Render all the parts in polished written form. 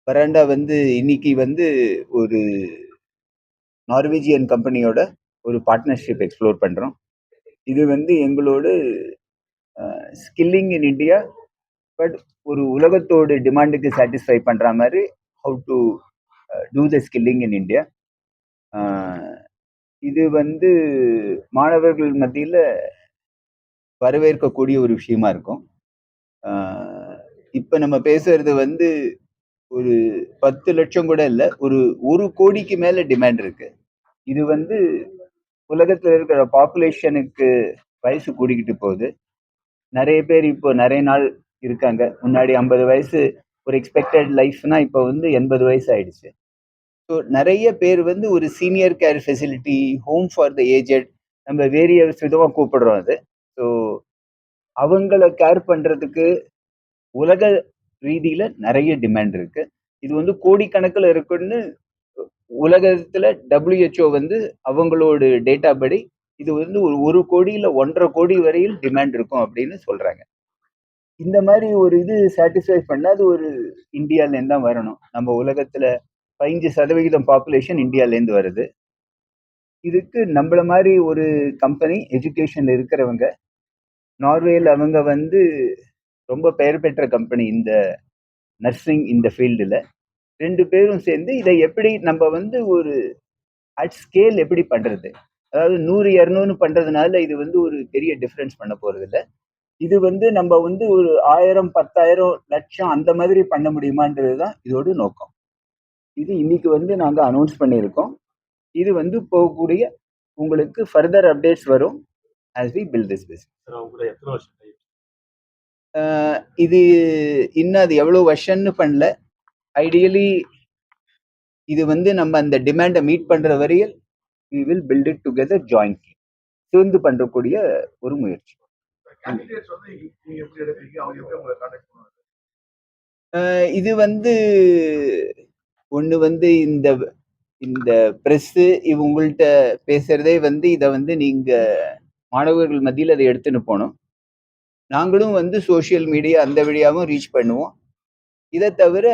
வராண்டா வந்து இன்னைக்கு வந்து ஒரு நார்வேஜியன் கம்பெனியோட ஒரு பார்ட்னர்ஷிப் எக்ஸ்ப்ளோர் பண்றோம். இது வந்து எங்களோட ஸ்கில்லிங் இன் இந்தியா, பட் ஒரு உலகத்தோட டிமாண்டுக்கு சாட்டிஸ்ஃபை பண்ற மாதிரி how to do the skilling in India. இது வந்து மாணவர்கள் மத்தியில் வரவேற்கக்கூடிய ஒரு விஷயமா இருக்கும். இப்ப நம்ம பேசுறது வந்து ஒரு 10 லட்சம் கூட இல்ல, ஒரு 1 கோடிக்கு மேல டிமாண்ட் இருக்கு. இது வந்து உலகத்துல இருக்கிற பாப்புலேஷனுக்கு வயசு கூடிக்கிட்டு போகுது. நிறைய பேர் இப்போ நிறைய நாள் இருக்காங்க. முன்னாடி 50 வயசு ஒரு எக்ஸ்பெக்டட் லைஃப்னா இப்போ வந்து 80 வயசு ஆயிடுச்சு. ஸோ நிறைய பேர் வந்து ஒரு senior care facility, home for the aged, நம்ம வேரியஸ் விதமா கூப்பிடுறோம் அது. ஸோ அவங்கள கேர் பண்றதுக்கு உலக ரீதியில நிறைய டிமாண்ட் இருக்கு. இது வந்து கோடிக்கணக்கில் இருக்குன்னு உலகத்துல WHO வந்து அவங்களோட டேட்டா படி இது வந்து ஒரு கோடி இல்ல 1.5 கோடி வரையில் டிமாண்ட் இருக்கும் அப்படின்னு சொல்றாங்க. இந்த மாதிரி ஒரு இது சாட்டிஸ்ஃபை பண்ணாது ஒரு இந்தியால இருந்து தான் வரணும். நம்ம உலகத்துல 5% பாப்புலேஷன் இந்தியால இருந்து வருது. இதுக்கு நம்மள மாதிரி ஒரு கம்பெனி எஜுகேஷன்ல இருக்கிறவங்க, நார்வேல அவங்க வந்து ரொம்ப பெயர் பெற்ற கம்பெனி இந்த நர்சிங் இந்த ஃபீல்டுல 2 பேரும் சேர்ந்து இதை எப்படி நம்ம வந்து ஒரு அட் ஸ்கேல் எப்படி பண்றது, அதாவது 100 200 பண்றதுனால இது வந்து ஒரு பெரிய டிஃபரன்ஸ் பண்ண போறது இல்ல. இது வந்து நம்ம வந்து ஒரு 1000 10,000 லட்சம் அந்த மாதிரி பண்ண முடியுமான்றதுதான் இதோட நோக்கம். இது இன்னைக்கு வந்து நாங்க அனௌன்ஸ் பண்ணியிருக்கோம். இது வந்து போகக்கூடிய உங்களுக்கு ஃபர்தர் அப்டேட்ஸ் வரும் as we build this business. இது இன்னும் அது எவ்வளவு வருஷம்னு பண்ணல. ஐடியலி இது வந்து நம்ம அந்த டிமாண்டை மீட் பண்ற வரையில் we will build it together jointly. சேர்ந்து பண்றக்கூடிய ஒரு முயற்சி. இது வந்து ஒண்ணு வந்து இந்த இந்த பிரஸ் உங்கள்கிட்ட பேசுறதே வந்து இதை வந்து நீங்க மாணவர்கள் மத்தியில் அதை எடுத்துன்னு போனோம். நாங்களும் வந்து சோசியல் மீடியா அந்த வழியாகவும் ரீச் பண்ணுவோம். இதை தவிர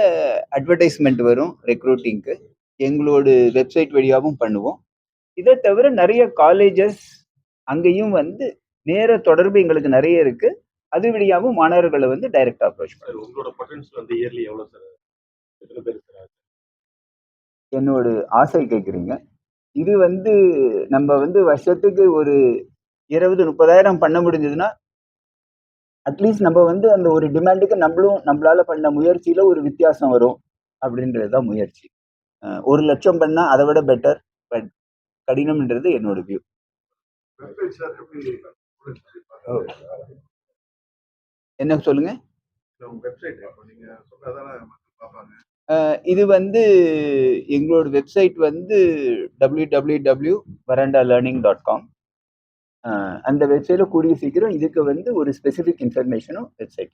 அட்வர்டைஸ்மெண்ட் வரும் ரெக்ரூட்டிங்க்கு, எங்களோட வெப்சைட் வழியாகவும் பண்ணுவோம். இதை தவிர நிறைய காலேஜஸ் அங்கேயும் வந்து நேர தொடர்பு எங்களுக்கு நிறைய இருக்கு. அது வழியாகவும் மாணவர்களை வந்து டைரக்டா அப்ரோச் பண்ணுவோம். உங்களோட பொட்டன்ஷியல் வந்து இயர்லி எவ்வளவு சார்? எத்தனை பேர் சார்? என்னோட ஆசை கேட்குறீங்க. இது வந்து நம்ம வந்து வருஷத்துக்கு ஒரு 20-30,000 பண்ண முடிஞ்சதுன்னா அட்லீஸ்ட் நம்ம வந்து அந்த ஒரு டிமாண்டுக்கு நம்மளால பண்ண முயற்சியில ஒரு வித்தியாசம் வரும் அப்படின்றதுதான் முயற்சி. 1 லட்சம் பண்ணா அதை விட பெட்டர், பட் கடினம்ன்றது என்னோட வியூ. என்ன சொல்லுங்க? இது வந்து எங்களோட வெப்சைட் வந்து www.varandalearning.com. அந்த வெப்சைட்ல கூடிய சீக்கிரம் இதுக்கு வந்து ஒரு ஸ்பெசிபிக் இன்ஃபர்மேஷனும் வெப்சைட்